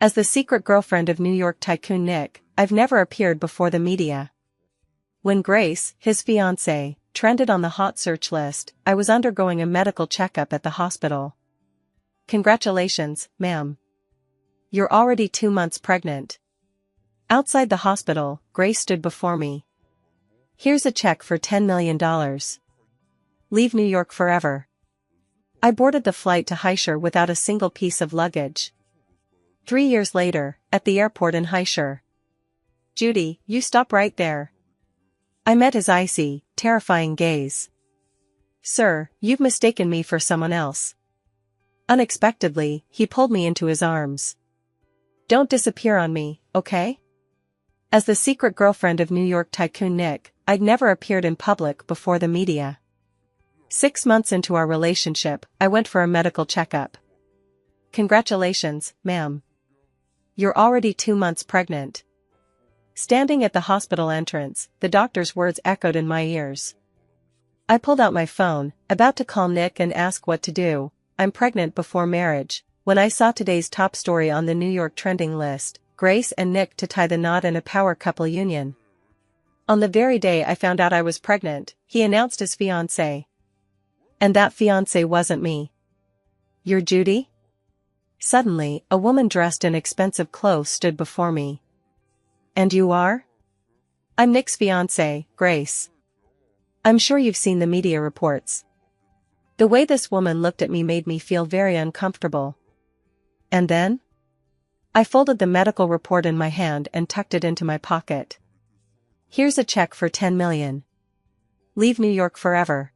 As the secret girlfriend of New York tycoon Nick, I've never appeared before the media. When Grace, his fiancée, trended on the hot search list, I was undergoing a medical checkup at the hospital. Congratulations, ma'am. You're already 2 months pregnant. Outside the hospital, Grace stood before me. Here's a check for $10 million. Leave New York forever. I boarded the flight to Haishur without a single piece of luggage. 3 years later, at the airport in Haishur. Judy, you stop right there. I met his icy, terrifying gaze. Sir, you've mistaken me for someone else. Unexpectedly, he pulled me into his arms. Don't disappear on me, okay? As the secret girlfriend of New York tycoon Nick, I'd never appeared in public before the media. 6 months into our relationship, I went for a medical checkup. Congratulations, ma'am. You're already 2 months pregnant. Standing at the hospital entrance, the doctor's words echoed in my ears. I pulled out my phone, about to call Nick and ask what to do. I'm pregnant before marriage, when I saw today's top story on the New York trending list, Grace and Nick to tie the knot in a power couple union. On the very day I found out I was pregnant, he announced his fiancée. And that fiancée wasn't me. You're Judy? Suddenly, a woman dressed in expensive clothes stood before me. And you are? I'm Nick's fiancée, Grace. I'm sure you've seen the media reports. The way this woman looked at me made me feel very uncomfortable. And then? I folded the medical report in my hand and tucked it into my pocket. Here's a check for $10 million. Leave New York forever.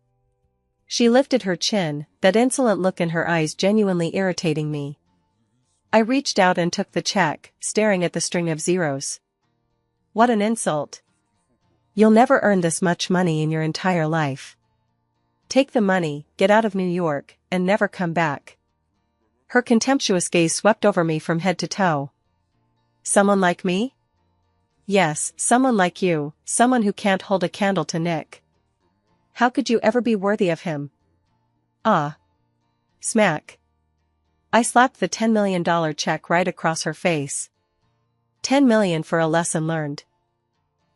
She lifted her chin, that insolent look in her eyes genuinely irritating me. I reached out and took the check, staring at the string of zeros. What an insult. You'll never earn this much money in your entire life. Take the money, get out of New York, and never come back. Her contemptuous gaze swept over me from head to toe. Someone like me? Yes, someone like you, someone who can't hold a candle to Nick. How could you ever be worthy of him? Ah. Smack. I slapped the $10 million check right across her face. $10 million for a lesson learned.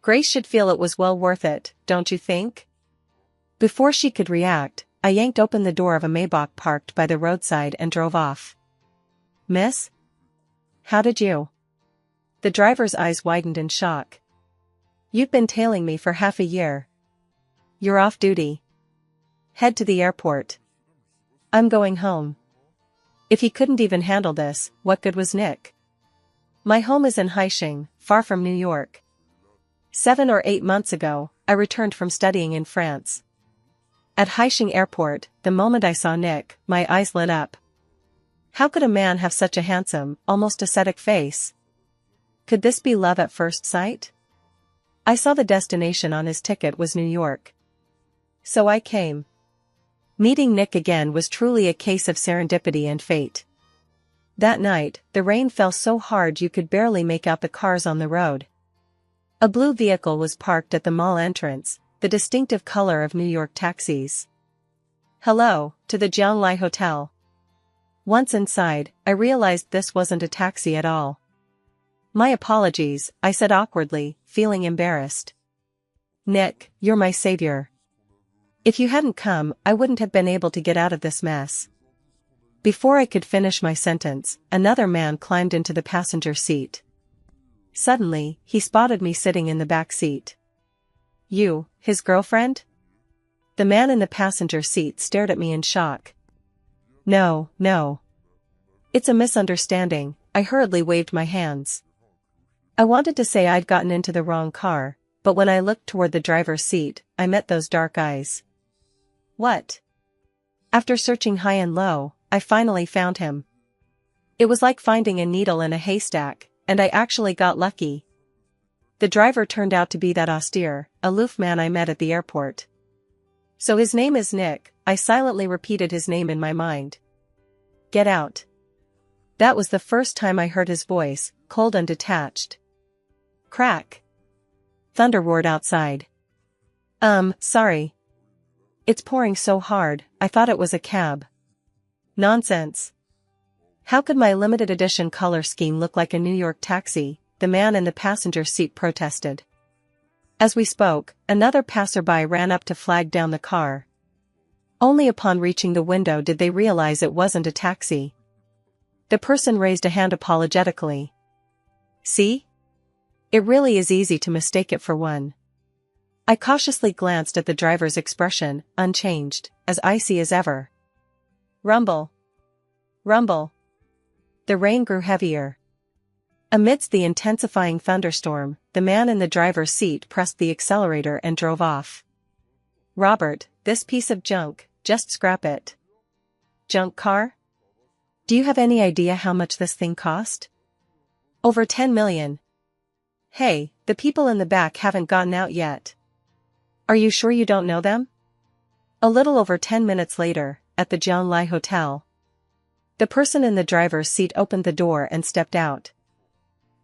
Grace should feel it was well worth it, don't you think? Before she could react, I yanked open the door of a Maybach parked by the roadside and drove off. Miss? How did you? The driver's eyes widened in shock. You've been tailing me for half a year. You're off duty. Head to the airport. I'm going home. If he couldn't even handle this, what good was Nick? My home is in Haishing, far from New York. 7 or 8 months ago, I returned from studying in France. At Haishing Airport, the moment I saw Nick, my eyes lit up. How could a man have such a handsome, almost ascetic face? Could this be love at first sight? I saw the destination on his ticket was New York. So I came. Meeting Nick again was truly a case of serendipity and fate. That night, the rain fell so hard you could barely make out the cars on the road. A blue vehicle was parked at the mall entrance, the distinctive color of New York taxis. Hello, to the Jianglai Hotel. Once inside, I realized this wasn't a taxi at all. My apologies, I said awkwardly, feeling embarrassed. Nick, you're my savior. If you hadn't come, I wouldn't have been able to get out of this mess. Before I could finish my sentence, another man climbed into the passenger seat. Suddenly, he spotted me sitting in the back seat. You, his girlfriend? The man in the passenger seat stared at me in shock. No. It's a misunderstanding, I hurriedly waved my hands. I wanted to say I'd gotten into the wrong car, but when I looked toward the driver's seat, I met those dark eyes. What? After searching high and low, I finally found him. It was like finding a needle in a haystack, and I actually got lucky. The driver turned out to be that austere, aloof man I met at the airport. So his name is Nick, I silently repeated his name in my mind. Get out. That was the first time I heard his voice, cold and detached. Crack. Thunder roared outside. Sorry. It's pouring so hard, I thought it was a cab. Nonsense. How could my limited edition color scheme look like a New York taxi? The man in the passenger seat protested. As we spoke, another passerby ran up to flag down the car. Only upon reaching the window did they realize it wasn't a taxi. The person raised a hand apologetically. See? It really is easy to mistake it for one. I cautiously glanced at the driver's expression, unchanged, as icy as ever. Rumble. Rumble. The rain grew heavier. Amidst the intensifying thunderstorm, the man in the driver's seat pressed the accelerator and drove off. Robert, this piece of junk, just scrap it. Junk car? Do you have any idea how much this thing cost? Over 10 million. Hey, the people in the back haven't gotten out yet. Are you sure you don't know them? A little over 10 minutes later, at the John Lai Hotel. The person in the driver's seat opened the door and stepped out.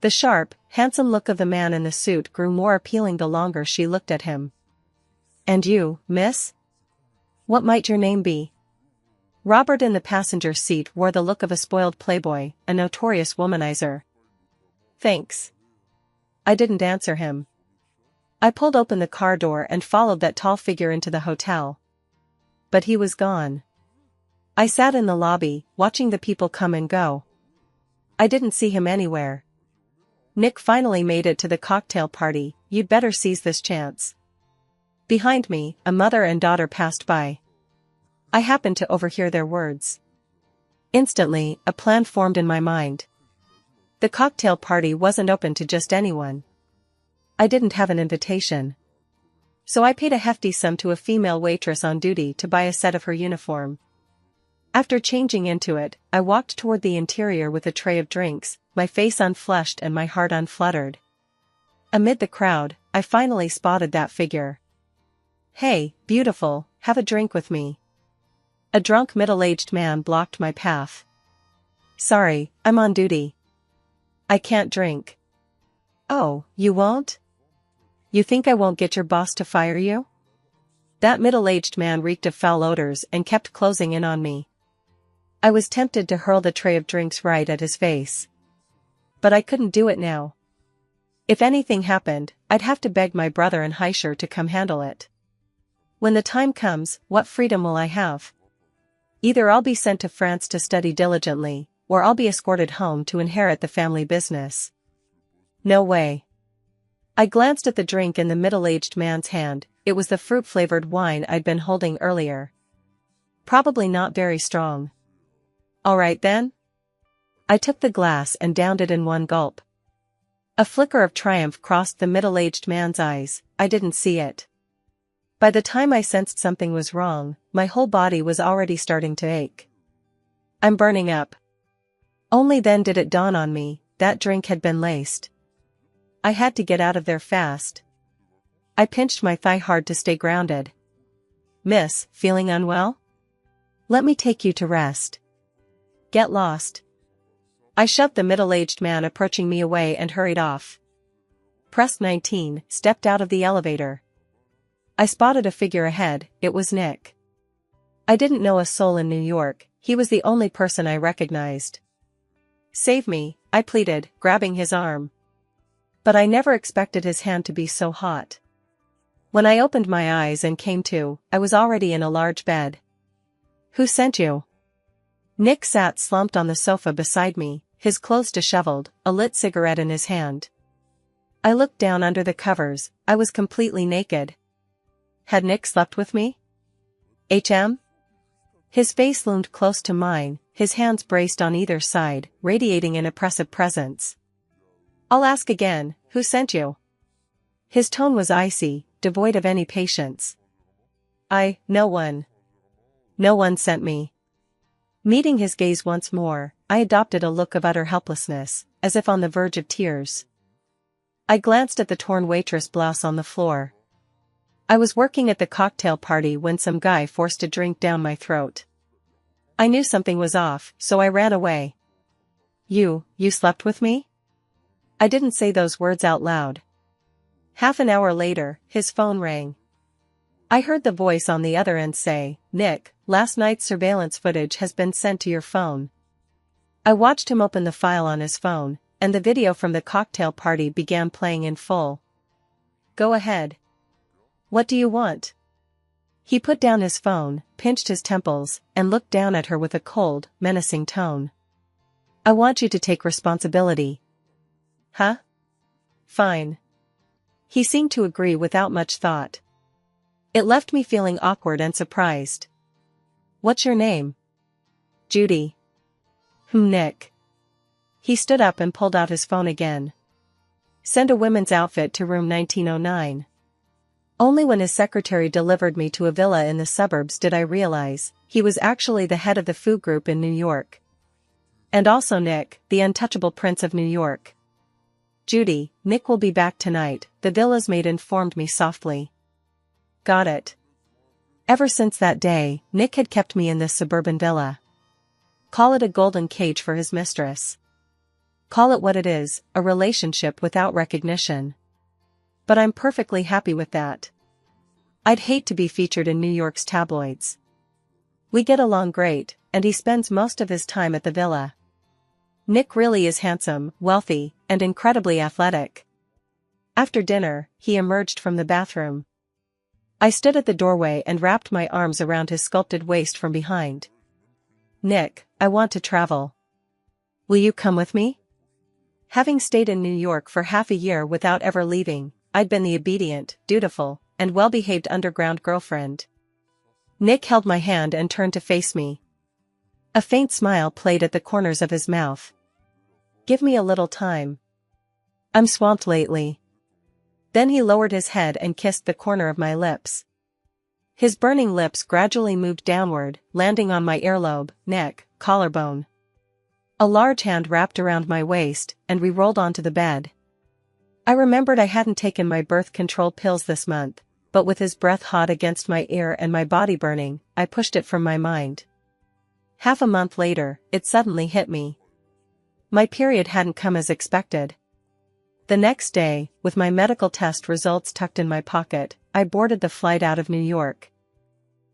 The sharp, handsome look of the man in the suit grew more appealing the longer she looked at him. And you, miss? What might your name be? Robert in the passenger seat wore the look of a spoiled playboy, a notorious womanizer. Thanks. I didn't answer him. I pulled open the car door and followed that tall figure into the hotel. But he was gone. I sat in the lobby, watching the people come and go. I didn't see him anywhere. Nick finally made it to the cocktail party. You'd better seize this chance. Behind me, a mother and daughter passed by. I happened to overhear their words. Instantly, a plan formed in my mind. The cocktail party wasn't open to just anyone. I didn't have an invitation. So I paid a hefty sum to a female waitress on duty to buy a set of her uniform. After changing into it, I walked toward the interior with a tray of drinks, my face unflushed and my heart unfluttered. Amid the crowd, I finally spotted that figure. Hey, beautiful, have a drink with me. A drunk middle-aged man blocked my path. Sorry, I'm on duty. I can't drink. Oh, you won't? You think I won't get your boss to fire you? That middle-aged man reeked of foul odors and kept closing in on me. I was tempted to hurl the tray of drinks right at his face. But I couldn't do it now. If anything happened, I'd have to beg my brother and Heisher to come handle it. When the time comes, what freedom will I have? Either I'll be sent to France to study diligently, or I'll be escorted home to inherit the family business. No way. I glanced at the drink in the middle-aged man's hand. It was the fruit-flavored wine I'd been holding earlier. Probably not very strong. All right then. I took the glass and downed it in one gulp. A flicker of triumph crossed the middle-aged man's eyes. I didn't see it. By the time I sensed something was wrong, my whole body was already starting to ache. I'm burning up. Only then did it dawn on me, that drink had been laced. I had to get out of there fast. I pinched my thigh hard to stay grounded. Miss, feeling unwell? Let me take you to rest. Get lost. I shoved the middle-aged man approaching me away and hurried off. Press 19, stepped out of the elevator. I spotted a figure ahead. It was Nick. I didn't know a soul in New York. He was the only person I recognized. Save me, I pleaded, grabbing his arm. But I never expected his hand to be so hot. When I opened my eyes and came to, I was already in a large bed. Who sent you? Nick sat slumped on the sofa beside me, his clothes disheveled, a lit cigarette in his hand. I looked down under the covers. I was completely naked. Had Nick slept with me? HM? His face loomed close to mine, his hands braced on either side, radiating an oppressive presence. I'll ask again, who sent you? His tone was icy, devoid of any patience. No one. No one sent me. Meeting his gaze once more, I adopted a look of utter helplessness, as if on the verge of tears. I glanced at the torn waitress blouse on the floor. I was working at the cocktail party when some guy forced a drink down my throat. I knew something was off, so I ran away. You slept with me? I didn't say those words out loud. Half an hour later, his phone rang. I heard the voice on the other end say, Nick, last night's surveillance footage has been sent to your phone. I watched him open the file on his phone, and the video from the cocktail party began playing in full. Go ahead. What do you want? He put down his phone, pinched his temples, and looked down at her with a cold, menacing tone. I want you to take responsibility. Huh? Fine. He seemed to agree without much thought. It left me feeling awkward and surprised. What's your name? Judy. Nick. He stood up and pulled out his phone again. Send a women's outfit to room 1909. Only when his secretary delivered me to a villa in the suburbs did I realize he was actually the head of the food group in New York. And also Nick, the untouchable prince of New York. Judy, Nick will be back tonight, the villa's maid informed me softly. Got it. Ever since that day, Nick had kept me in this suburban villa. Call it a golden cage for his mistress. Call it what it is, a relationship without recognition. But I'm perfectly happy with that. I'd hate to be featured in New York's tabloids. We get along great, and he spends most of his time at the villa. Nick really is handsome, wealthy, and incredibly athletic. After dinner, he emerged from the bathroom. I stood at the doorway and wrapped my arms around his sculpted waist from behind. Nick, I want to travel. Will you come with me? Having stayed in New York for half a year without ever leaving, I'd been the obedient, dutiful, and well-behaved underground girlfriend. Nick held my hand and turned to face me. A faint smile played at the corners of his mouth. Give me a little time. I'm swamped lately. Then he lowered his head and kissed the corner of my lips. His burning lips gradually moved downward, landing on my earlobe, neck, collarbone. A large hand wrapped around my waist, and we rolled onto the bed. I remembered I hadn't taken my birth control pills this month, but with his breath hot against my ear and my body burning, I pushed it from my mind. Half a month later, it suddenly hit me. My period hadn't come as expected. The next day, with my medical test results tucked in my pocket, I boarded the flight out of New York.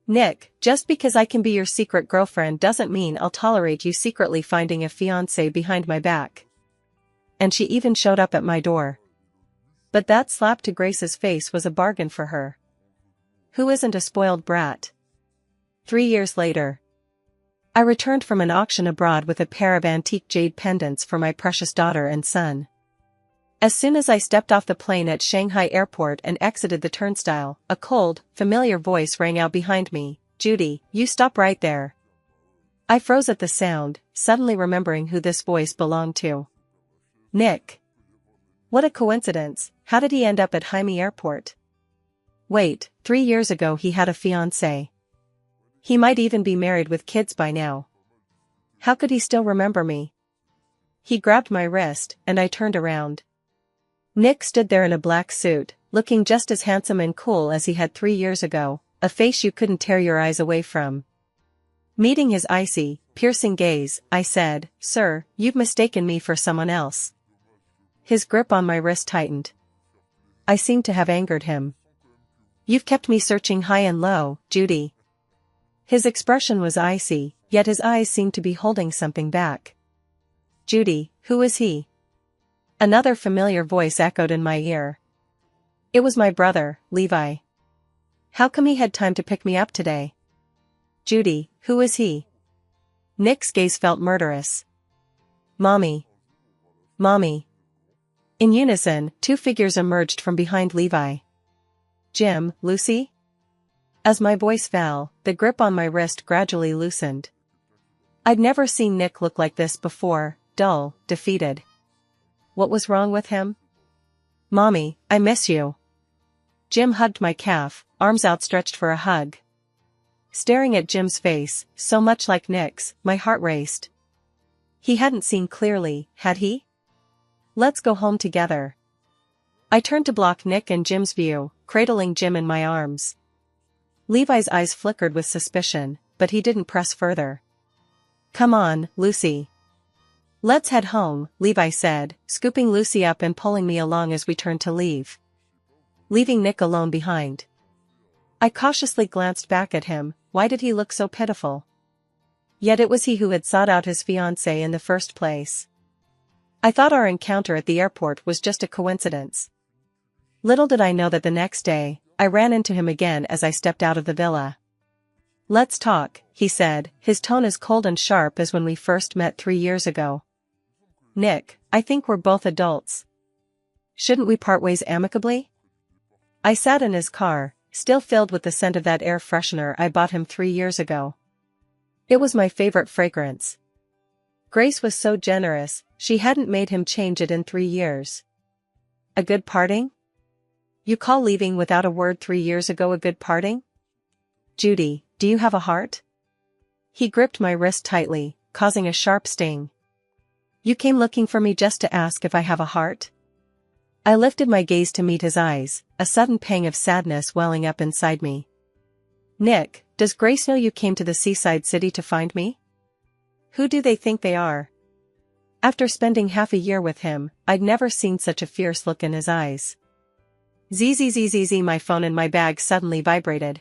Nick, just because I can be your secret girlfriend doesn't mean I'll tolerate you secretly finding a fiancé behind my back. And she even showed up at my door. But that slap to Grace's face was a bargain for her. Who isn't a spoiled brat? 3 years later, I returned from an auction abroad with a pair of antique jade pendants for my precious daughter and son. As soon as I stepped off the plane at Shanghai Airport and exited the turnstile, a cold, familiar voice rang out behind me. Judy, you stop right there. I froze at the sound, suddenly remembering who this voice belonged to. Nick. What a coincidence, how did he end up at Jaime Airport? Wait, 3 years ago he had a fiancée. He might even be married with kids by now. How could he still remember me? He grabbed my wrist, and I turned around. Nick stood there in a black suit, looking just as handsome and cool as he had 3 years ago, a face you couldn't tear your eyes away from. Meeting his icy, piercing gaze, I said, "Sir, you've mistaken me for someone else." His grip on my wrist tightened. I seemed to have angered him. You've kept me searching high and low, Judy. His expression was icy, yet his eyes seemed to be holding something back. Judy, who is he? Another familiar voice echoed in my ear. It was my brother, Levi. How come he had time to pick me up today? Judy, who is he? Nick's gaze felt murderous. Mommy. Mommy. In unison, 2 figures emerged from behind Levi. Jim, Lucy? As my voice fell, the grip on my wrist gradually loosened. I'd never seen Nick look like this before, dull, defeated. What was wrong with him? Mommy, I miss you. Jim hugged my calf, arms outstretched for a hug. Staring at Jim's face, so much like Nick's, my heart raced. He hadn't seen clearly, had he? Let's go home together. I turned to block Nick and Jim's view, cradling Jim in my arms. Levi's eyes flickered with suspicion, but he didn't press further. Come on, Lucy. Let's head home, Levi said, scooping Lucy up and pulling me along as we turned to leave. Leaving Nick alone behind. I cautiously glanced back at him. Why did he look so pitiful? Yet it was he who had sought out his fiancée in the first place. I thought our encounter at the airport was just a coincidence. Little did I know that the next day, I ran into him again as I stepped out of the villa. "Let's talk," he said, his tone as cold and sharp as when we first met 3 years ago. "Nick, I think we're both adults. Shouldn't we part ways amicably?" I sat in his car, still filled with the scent of that air freshener I bought him 3 years ago. It was my favorite fragrance. Grace was so generous, she hadn't made him change it in 3 years. A good parting? You call leaving without a word 3 years ago a good parting? Judy, do you have a heart? He gripped my wrist tightly, causing a sharp sting. You came looking for me just to ask if I have a heart? I lifted my gaze to meet his eyes, a sudden pang of sadness welling up inside me. Nick, does Grace know you came to the seaside city to find me? Who do they think they are? After spending half a year with him, I'd never seen such a fierce look in his eyes. Zzzzz, my phone in my bag suddenly vibrated.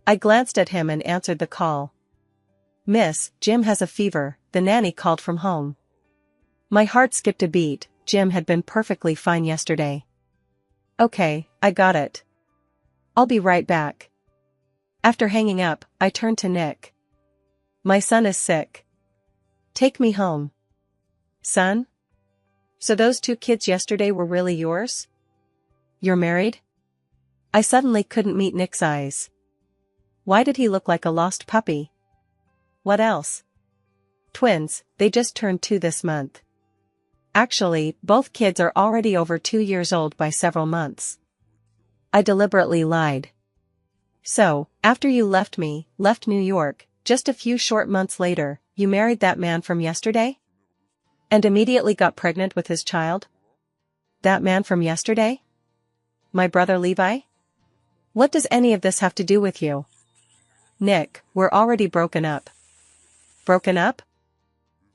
I glanced at him and answered the call. Miss, Jim has a fever, the nanny called from home. My heart skipped a beat. Jim had been perfectly fine yesterday. Okay, I got it. I'll be right back. After hanging up, I turned to Nick. My son is sick. Take me home. Son? So those 2 kids yesterday were really yours? You're married? I suddenly couldn't meet Nick's eyes. Why did he look like a lost puppy? What else? Twins, they just turned 2 this month. Actually, both kids are already over 2 years old by several months. I deliberately lied. So, after you left New York, just a few short months later, you married that man from yesterday? And immediately got pregnant with his child? That man from yesterday? My brother Levi? What does any of this have to do with you? Nick, we're already broken up. Broken up?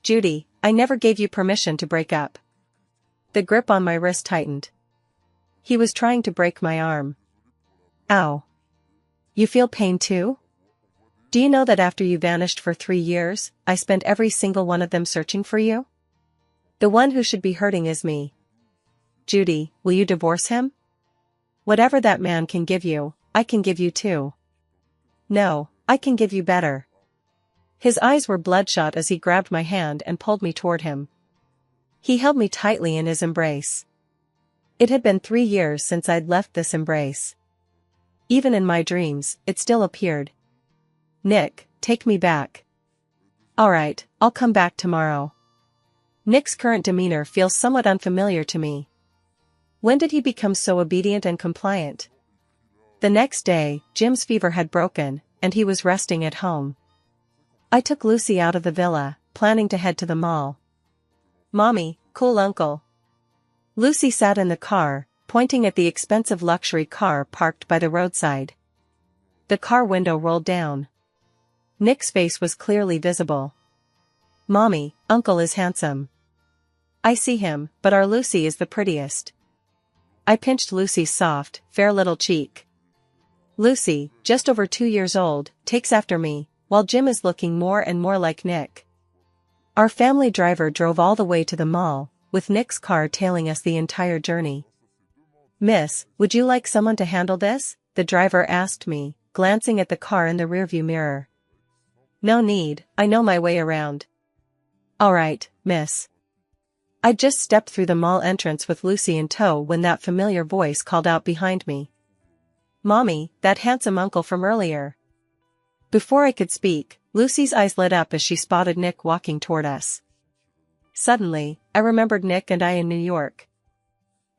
Judy, I never gave you permission to break up. The grip on my wrist tightened. He was trying to break my arm. Ow. You feel pain too? Do you know that after you vanished for 3 years, I spent every single one of them searching for you? The one who should be hurting is me. Judy, will you divorce him? Whatever that man can give you, I can give you too. No, I can give you better. His eyes were bloodshot as he grabbed my hand and pulled me toward him. He held me tightly in his embrace. It had been 3 years since I'd left this embrace. Even in my dreams, it still appeared. Nick, take me back. Alright, I'll come back tomorrow. Nick's current demeanor feels somewhat unfamiliar to me. When did he become so obedient and compliant? The next day, Jim's fever had broken, and he was resting at home. I took Lucy out of the villa, planning to head to the mall. Mommy, cool uncle. Lucy sat in the car, pointing at the expensive luxury car parked by the roadside. The car window rolled down. Nick's face was clearly visible. Mommy, uncle is handsome. I see him, but our Lucy is the prettiest. I pinched Lucy's soft, fair little cheek. Lucy, just over 2 years old, takes after me, while Jim is looking more and more like Nick. Our family driver drove all the way to the mall, with Nick's car tailing us the entire journey. Miss, would you like someone to handle this? The driver asked me, glancing at the car in the rearview mirror. No need, I know my way around. Alright, miss. I just stepped through the mall entrance with Lucy in tow when that familiar voice called out behind me. Mommy, that handsome uncle from earlier. Before I could speak, Lucy's eyes lit up as she spotted Nick walking toward us. Suddenly, I remembered Nick and I in New York.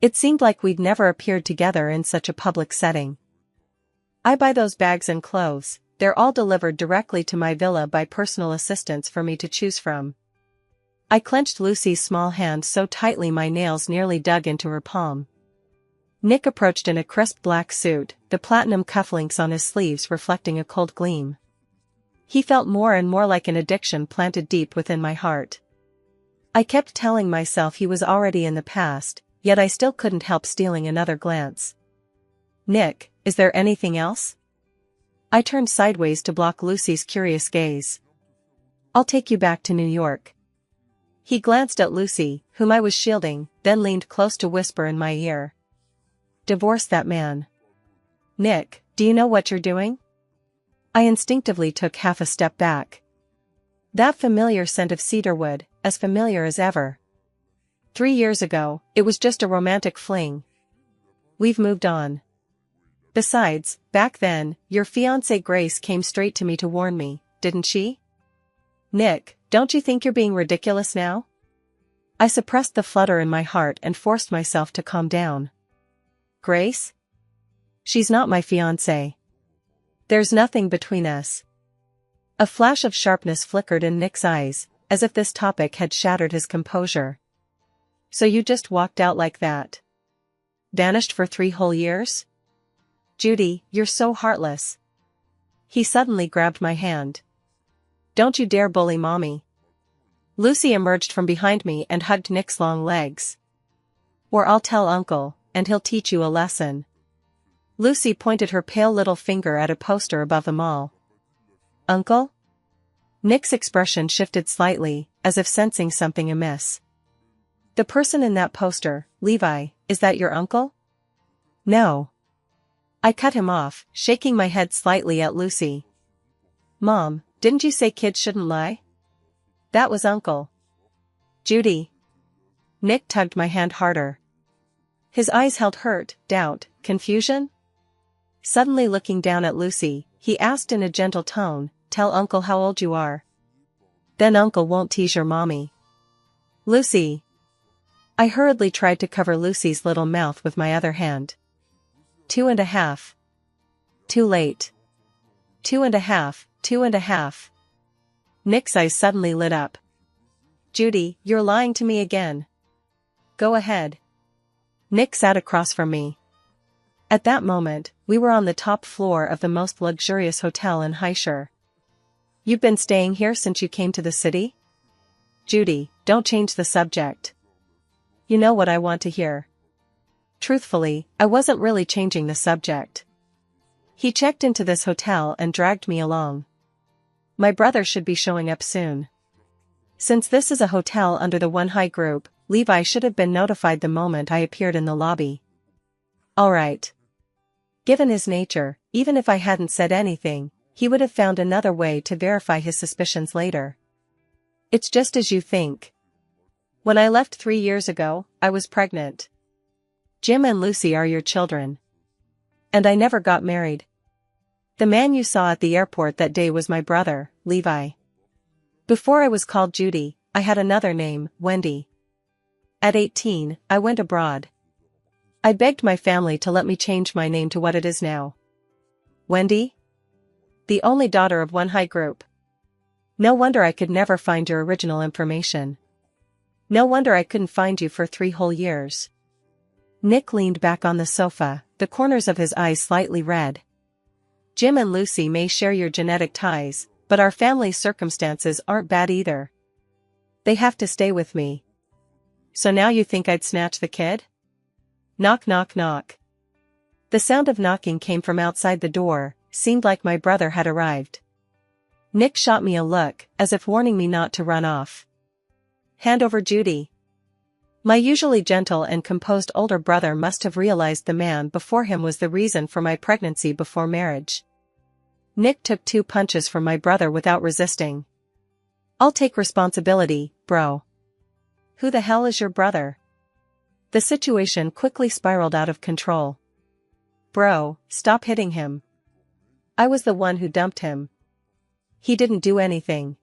It seemed like we'd never appeared together in such a public setting. I buy those bags and clothes, they're all delivered directly to my villa by personal assistants for me to choose from. I clenched Lucy's small hand so tightly my nails nearly dug into her palm. Nick approached in a crisp black suit, the platinum cufflinks on his sleeves reflecting a cold gleam. He felt more and more like an addiction planted deep within my heart. I kept telling myself he was already in the past, yet I still couldn't help stealing another glance. Nick, is there anything else? I turned sideways to block Lucy's curious gaze. I'll take you back to New York. He glanced at Lucy, whom I was shielding, then leaned close to whisper in my ear. Divorce that man. Nick, do you know what you're doing? I instinctively took half a step back. That familiar scent of cedarwood, as familiar as ever. 3 years ago, it was just a romantic fling. We've moved on. Besides, back then, your fiancée Grace came straight to me to warn me, didn't she? Nick, don't you think you're being ridiculous now? I suppressed the flutter in my heart and forced myself to calm down. Grace? She's not my fiancée. There's nothing between us. A flash of sharpness flickered in Nick's eyes, as if this topic had shattered his composure. So you just walked out like that? Vanished for 3 whole years? Judy, you're so heartless. He suddenly grabbed my hand. Don't you dare bully Mommy. Lucy emerged from behind me and hugged Nick's long legs. Or I'll tell Uncle, and he'll teach you a lesson. Lucy pointed her pale little finger at a poster above them all. Uncle? Nick's expression shifted slightly, as if sensing something amiss. The person in that poster, Levi, is that your uncle? No. I cut him off, shaking my head slightly at Lucy. Mom, didn't you say kids shouldn't lie? That was Uncle. Judy. Nick tugged my hand harder. His eyes held hurt, doubt, confusion. Suddenly looking down at Lucy, he asked in a gentle tone, Tell Uncle how old you are. Then Uncle won't tease your mommy. Lucy. I hurriedly tried to cover Lucy's little mouth with my other hand. 2.5. Too late. 2.5, 2.5. Nick's eyes suddenly lit up. Judy, you're lying to me again. Go ahead. Nick sat across from me. At that moment, we were on the top floor of the most luxurious hotel in Hyshire. You've been staying here since you came to the city? Judy, don't change the subject. You know what I want to hear. Truthfully, I wasn't really changing the subject. He checked into this hotel and dragged me along. My brother should be showing up soon. Since this is a hotel under the One High Group, Levi should have been notified the moment I appeared in the lobby. All right. Given his nature, even if I hadn't said anything, he would have found another way to verify his suspicions later. It's just as you think. When I left 3 years ago, I was pregnant. Jim and Lucy are your children. And I never got married. The man you saw at the airport that day was my brother, Levi. Before I was called Judy, I had another name, Wendy. At 18, I went abroad. I begged my family to let me change my name to what it is now. Wendy? The only daughter of One High Group. No wonder I could never find your original information. No wonder I couldn't find you for 3 whole years. Nick leaned back on the sofa, the corners of his eyes slightly red. Jim and Lucy may share your genetic ties, but our family circumstances aren't bad either. They have to stay with me. So now you think I'd snatch the kid? Knock knock knock. The sound of knocking came from outside the door, seemed like my brother had arrived. Nick shot me a look, as if warning me not to run off. Hand over Judy. My usually gentle and composed older brother must have realized the man before him was the reason for my pregnancy before marriage. Nick took 2 punches from my brother without resisting. I'll take responsibility, bro. Who the hell is your brother? The situation quickly spiraled out of control. Bro, stop hitting him. I was the one who dumped him. He didn't do anything.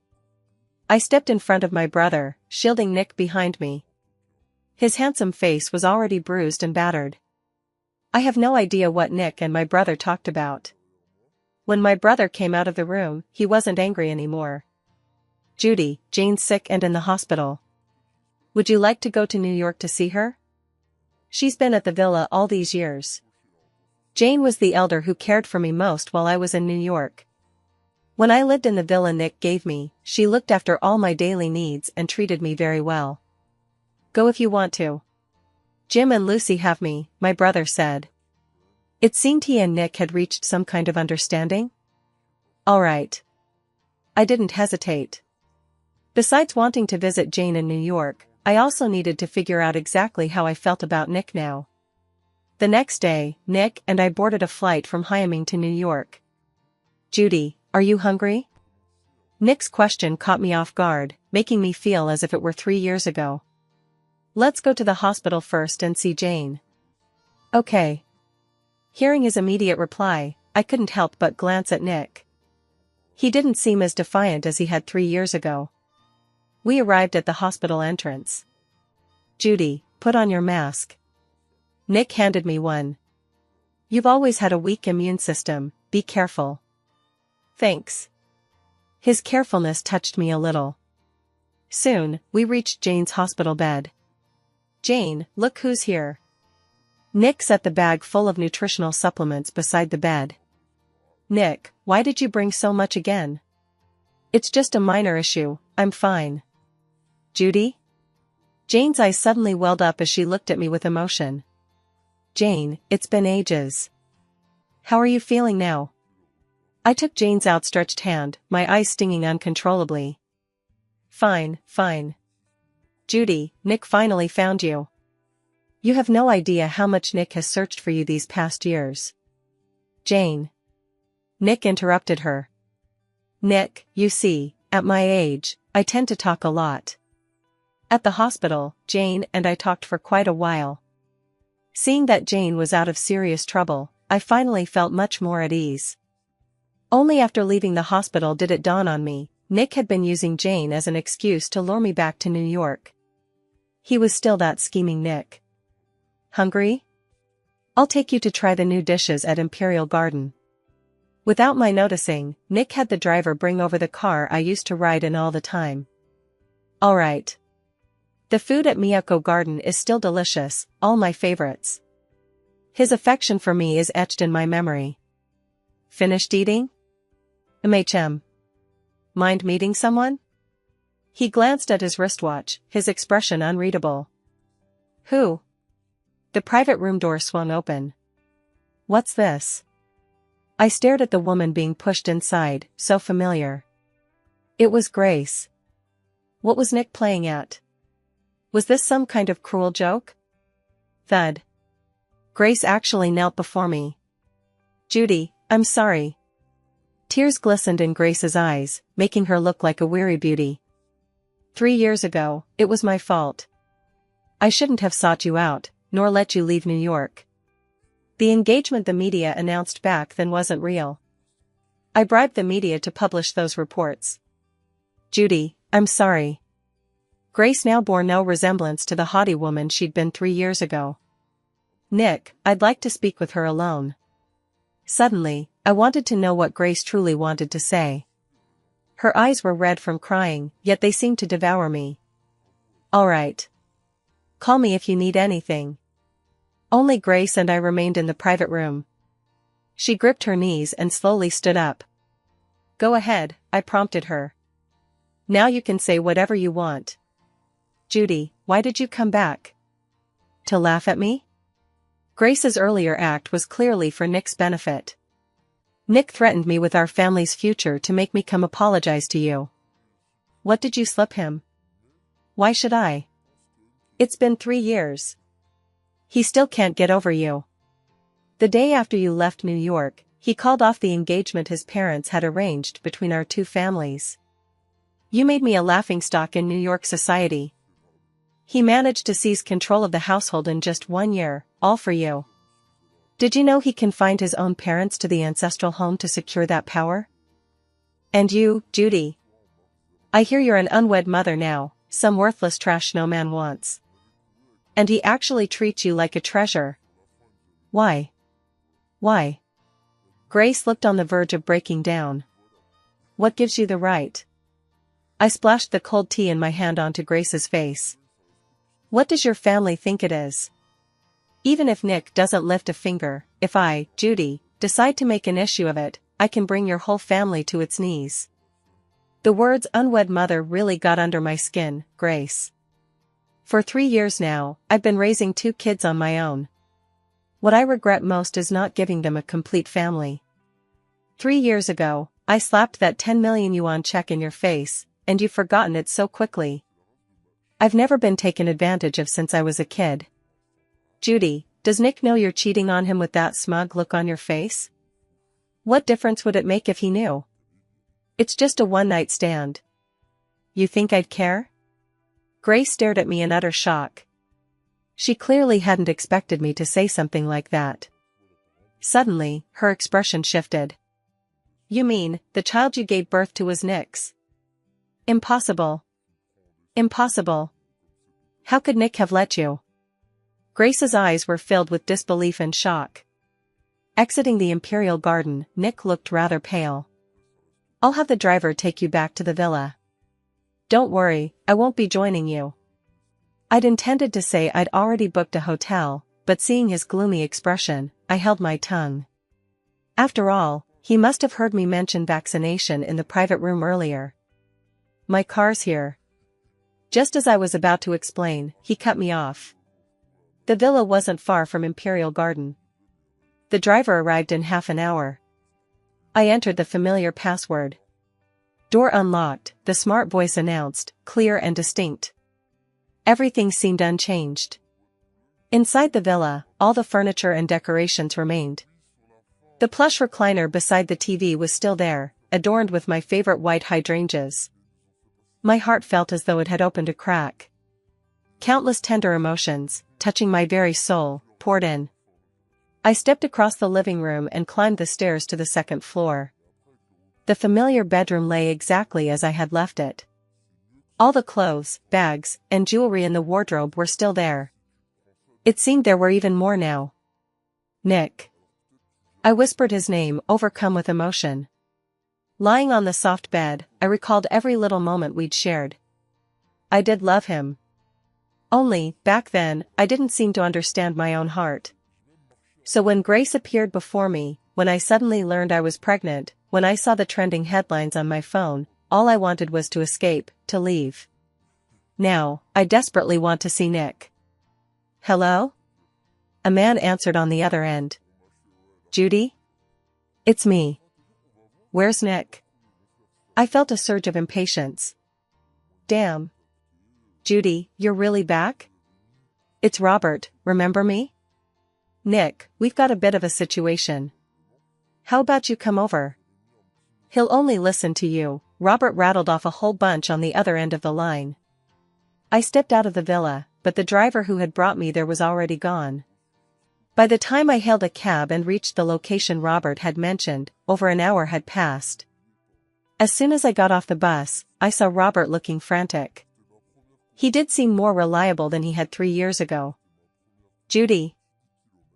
I stepped in front of my brother, shielding Nick behind me. His handsome face was already bruised and battered. I have no idea what Nick and my brother talked about. When my brother came out of the room, he wasn't angry anymore. Judy, Jane's sick and in the hospital. Would you like to go to New York to see her? She's been at the villa all these years. Jane was the elder who cared for me most while I was in New York. When I lived in the villa Nick gave me, she looked after all my daily needs and treated me very well. Go if you want to. Jim and Lucy have me, my brother said. It seemed he and Nick had reached some kind of understanding. All right. I didn't hesitate. Besides wanting to visit Jane in New York, I also needed to figure out exactly how I felt about Nick now. The next day, Nick and I boarded a flight from Miami to New York. "Judy, are you hungry?" Nick's question caught me off guard, making me feel as if it were 3 years ago. "Let's go to the hospital first and see Jane." "Okay." Hearing his immediate reply, I couldn't help but glance at Nick. He didn't seem as defiant as he had 3 years ago. We arrived at the hospital entrance. "Judy, put on your mask." Nick handed me one. "You've always had a weak immune system, be careful." "Thanks." His carefulness touched me a little. Soon, we reached Jane's hospital bed. "Jane, look who's here." Nick set the bag full of nutritional supplements beside the bed. "Nick, why did you bring so much again?" "It's just a minor issue, I'm fine." "Judy?" Jane's eyes suddenly welled up as she looked at me with emotion. "Jane, it's been ages. How are you feeling now?" I took Jane's outstretched hand, my eyes stinging uncontrollably. "Fine, fine." "Judy, Nick finally found you. You have no idea how much Nick has searched for you these past years." "Jane." Nick interrupted her. "Nick, you see, at my age, I tend to talk a lot." At the hospital, Jane and I talked for quite a while. Seeing that Jane was out of serious trouble, I finally felt much more at ease. Only after leaving the hospital did it dawn on me, Nick had been using Jane as an excuse to lure me back to New York. He was still that scheming Nick. "Hungry? I'll take you to try the new dishes at Imperial Garden." Without my noticing, Nick had the driver bring over the car I used to ride in all the time. "All right." The food at Miyako Garden is still delicious, all my favorites. His affection for me is etched in my memory. "Finished eating?" Mind meeting someone?" He glanced at his wristwatch, his expression unreadable. "Who?" The private room door swung open. "What's this?" I stared at the woman being pushed inside, so familiar. It was Grace. What was Nick playing at? Was this some kind of cruel joke? Thud. Grace actually knelt before me. "Judy, I'm sorry." Tears glistened in Grace's eyes, making her look like a weary beauty. 3 years ago, it was my fault. I shouldn't have sought you out, nor let you leave New York. The engagement the media announced back then wasn't real. I bribed the media to publish those reports. "Judy, I'm sorry." Grace now bore no resemblance to the haughty woman she'd been 3 years ago. "Nick, I'd like to speak with her alone." Suddenly, I wanted to know what Grace truly wanted to say. Her eyes were red from crying, yet they seemed to devour me. "All right. Call me if you need anything." Only Grace and I remained in the private room. She gripped her knees and slowly stood up. "Go ahead," I prompted her. "Now you can say whatever you want." "Judy, why did you come back? To laugh at me?" Grace's earlier act was clearly for Nick's benefit. "Nick threatened me with our family's future to make me come apologize to you." "What did you slip him?" "Why should I? It's been 3 years. He still can't get over you. The day after you left New York, he called off the engagement his parents had arranged between our 2 families. You made me a laughingstock in New York society. He managed to seize control of the household in just 1 year, all for you. Did you know he confined his own parents to the ancestral home to secure that power? And you, Judy. I hear you're an unwed mother now, some worthless trash no man wants. And he actually treats you like a treasure. Why? Why?" Grace looked on the verge of breaking down. "What gives you the right?" I splashed the cold tea in my hand onto Grace's face. "What does your family think it is? Even if Nick doesn't lift a finger, if I, Judy, decide to make an issue of it, I can bring your whole family to its knees." The words "unwed mother" really got under my skin, Grace. For 3 years now, I've been raising 2 kids on my own. What I regret most is not giving them a complete family. 3 years ago, I slapped that 10 million yuan check in your face, and you've forgotten it so quickly. I've never been taken advantage of since I was a kid. Judy, does Nick know you're cheating on him with that smug look on your face? What difference would it make if he knew? It's just a one-night stand. You think I'd care? Grace stared at me in utter shock. She clearly hadn't expected me to say something like that. Suddenly, her expression shifted. You mean, the child you gave birth to was Nick's? Impossible. Impossible. How could Nick have let you? Grace's eyes were filled with disbelief and shock. Exiting the Imperial Garden, Nick looked rather pale. I'll have the driver take you back to the villa. Don't worry, I won't be joining you. I'd intended to say I'd already booked a hotel, but seeing his gloomy expression, I held my tongue. After all, he must have heard me mention vaccination in the private room earlier. My car's here. Just as I was about to explain, he cut me off. The villa wasn't far from Imperial Garden. The driver arrived in half an hour. I entered the familiar password. Door unlocked, the smart voice announced, clear and distinct. Everything seemed unchanged. Inside the villa, all the furniture and decorations remained. The plush recliner beside the TV was still there, adorned with my favorite white hydrangeas. My heart felt as though it had opened a crack. Countless tender emotions, touching my very soul, poured in. I stepped across the living room and climbed the stairs to the second floor. The familiar bedroom lay exactly as I had left it. All the clothes, bags, and jewelry in the wardrobe were still there. It seemed there were even more now. Nick. I whispered his name, overcome with emotion. Lying on the soft bed, I recalled every little moment we'd shared. I did love him. Only, back then, I didn't seem to understand my own heart. So when Grace appeared before me, when I suddenly learned I was pregnant, when I saw the trending headlines on my phone, all I wanted was to escape, to leave. Now, I desperately want to see Nick. Hello? A man answered on the other end. Judy? It's me. Where's Nick? I felt a surge of impatience. Damn. Judy, you're really back? It's Robert, remember me? Nick, we've got a bit of a situation. How about you come over? He'll only listen to you. Robert rattled off a whole bunch on the other end of the line. I stepped out of the villa, but the driver who had brought me there was already gone. By the time I hailed a cab and reached the location Robert had mentioned, over an hour had passed. As soon as I got off the bus, I saw Robert looking frantic. He did seem more reliable than he had 3 years ago. Judy.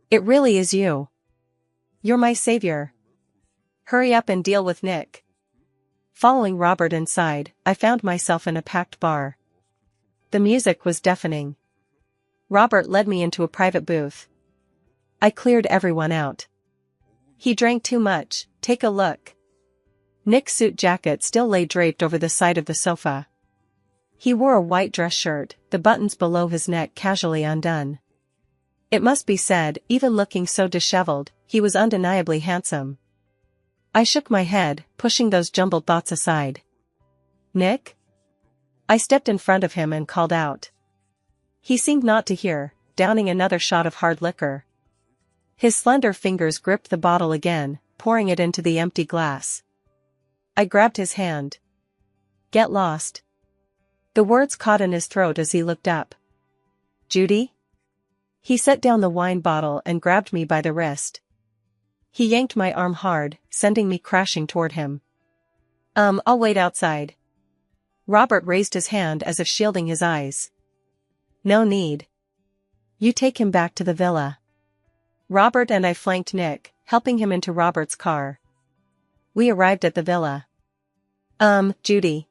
It really is you. You're my savior. Hurry up and deal with Nick. Following Robert inside, I found myself in a packed bar. The music was deafening. Robert led me into a private booth. I cleared everyone out. He drank too much, take a look. Nick's suit jacket still lay draped over the side of the sofa. He wore a white dress shirt, the buttons below his neck casually undone. It must be said, even looking so disheveled, he was undeniably handsome. I shook my head, pushing those jumbled thoughts aside. Nick? I stepped in front of him and called out. He seemed not to hear, downing another shot of hard liquor. His slender fingers gripped the bottle again, pouring it into the empty glass. I grabbed his hand. Get lost. The words caught in his throat as he looked up. Judy? He set down the wine bottle and grabbed me by the wrist. He yanked my arm hard, sending me crashing toward him. I'll wait outside. Robert raised his hand as if shielding his eyes. No need. You take him back to the villa. Robert and I flanked Nick, helping him into Robert's car. We arrived at the villa. Judy.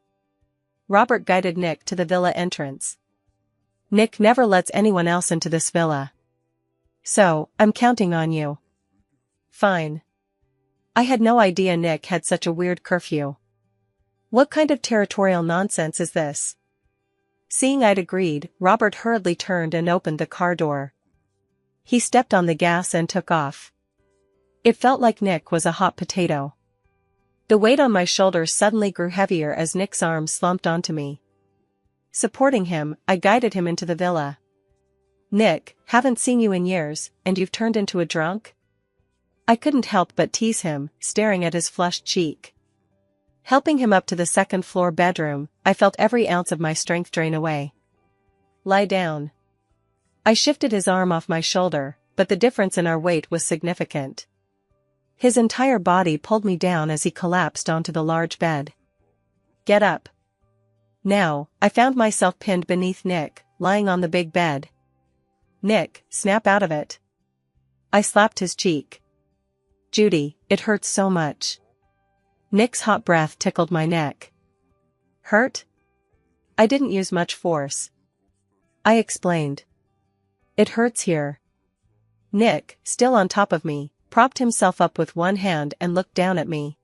Robert guided Nick to the villa entrance. Nick never lets anyone else into this villa. So, I'm counting on you. Fine. I had no idea Nick had such a weird curfew. What kind of territorial nonsense is this? Seeing I'd agreed, Robert hurriedly turned and opened the car door. He stepped on the gas and took off. It felt like Nick was a hot potato. The weight on my shoulders suddenly grew heavier as Nick's arms slumped onto me. Supporting him, I guided him into the villa. "Nick, haven't seen you in years, and you've turned into a drunk?" I couldn't help but tease him, staring at his flushed cheek. Helping him up to the second-floor bedroom, I felt every ounce of my strength drain away. "Lie down." I shifted his arm off my shoulder, but the difference in our weight was significant. His entire body pulled me down as he collapsed onto the large bed. "Get up." Now, I found myself pinned beneath Nick, lying on the big bed. "Nick, snap out of it." I slapped his cheek. "Judy, it hurts so much." Nick's hot breath tickled my neck. "Hurt?" "I didn't use much force." I explained. "It hurts here." Nick, still on top of me, propped himself up with one hand and looked down at me.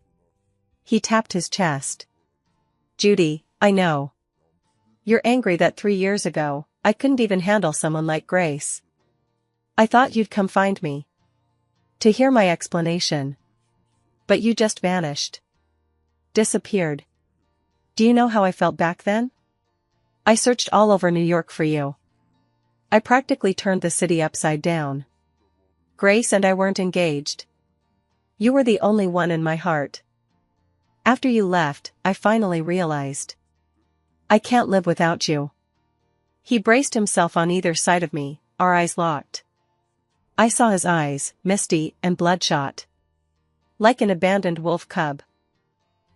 He tapped his chest. "Judy, I know. You're angry that 3 years ago, I couldn't even handle someone like Grace. I thought you'd come find me to hear my explanation. But you just vanished. Disappeared. Do you know how I felt back then? I searched all over New York for you. I practically turned the city upside down. Grace and I weren't engaged. You were the only one in my heart. After you left, I finally realized. I can't live without you." He braced himself on either side of me, our eyes locked. I saw his eyes, misty and bloodshot. Like an abandoned wolf cub.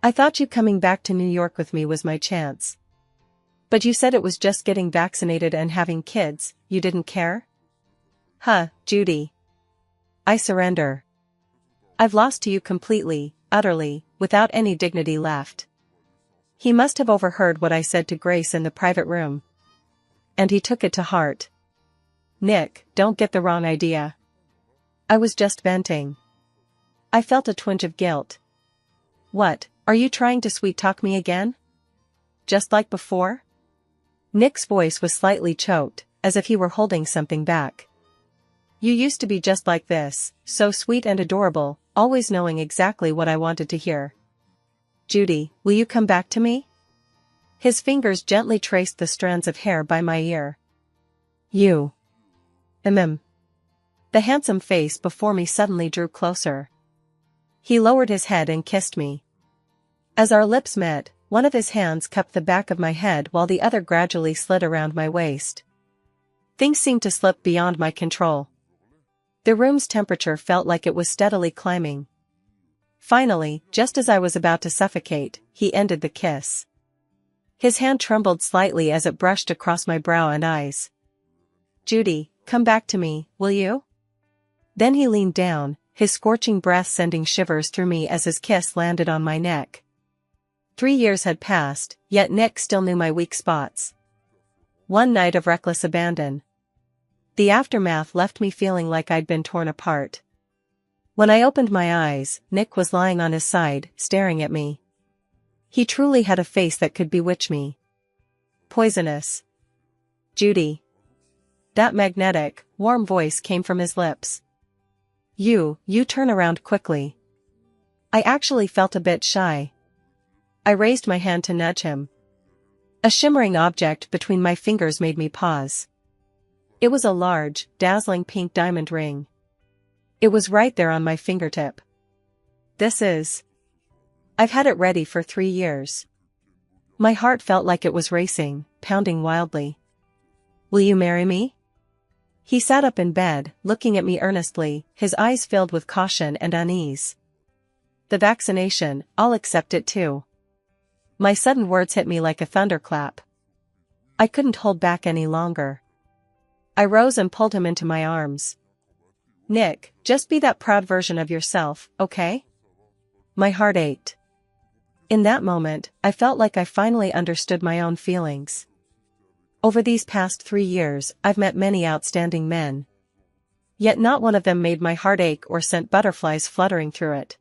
"I thought you coming back to New York with me was my chance. But you said it was just getting vaccinated and having kids, you didn't care?" "Huh, Judy. I surrender. I've lost to you completely, utterly, without any dignity left." He must have overheard what I said to Grace in the private room. And he took it to heart. "Nick, don't get the wrong idea. I was just venting." I felt a twinge of guilt. "What, are you trying to sweet-talk me again? Just like before?" Nick's voice was slightly choked, as if he were holding something back. "You used to be just like this, so sweet and adorable, always knowing exactly what I wanted to hear. Judy, will you come back to me?" His fingers gently traced the strands of hair by my ear. "You." The handsome face before me suddenly drew closer. He lowered his head and kissed me. As our lips met, one of his hands cupped the back of my head while the other gradually slid around my waist. Things seemed to slip beyond my control. The room's temperature felt like it was steadily climbing. Finally, just as I was about to suffocate, he ended the kiss. His hand trembled slightly as it brushed across my brow and eyes. "Judy, come back to me, will you?" Then he leaned down, his scorching breath sending shivers through me as his kiss landed on my neck. 3 years had passed, yet Nick still knew my weak spots. One night of reckless abandon. The aftermath left me feeling like I'd been torn apart. When I opened my eyes, Nick was lying on his side, staring at me. He truly had a face that could bewitch me. Poisonous. "Judy." That magnetic, warm voice came from his lips. You turn around quickly." I actually felt a bit shy. I raised my hand to nudge him. A shimmering object between my fingers made me pause. It was a large, dazzling pink diamond ring. It was right there on my fingertip. "This is..." I've had it ready for 3 years. My heart felt like it was racing, pounding wildly. "Will you marry me?" He sat up in bed, looking at me earnestly, his eyes filled with caution and unease. "The vaccination, I'll accept it too." My sudden words hit me like a thunderclap. I couldn't hold back any longer. I rose and pulled him into my arms. "Nick, just be that proud version of yourself, okay?" My heart ached. In that moment, I felt like I finally understood my own feelings. Over these past 3 years, I've met many outstanding men. Yet not one of them made my heart ache or sent butterflies fluttering through it.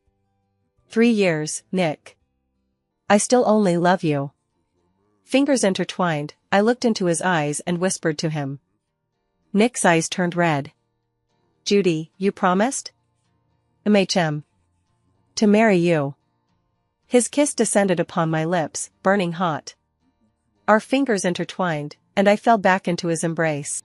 3 years, Nick. I still only love you. Fingers intertwined, I looked into his eyes and whispered to him. Nick's eyes turned red. "Judy, you promised?" "MHM. To marry you." His kiss descended upon my lips, burning hot. Our fingers intertwined, and I fell back into his embrace.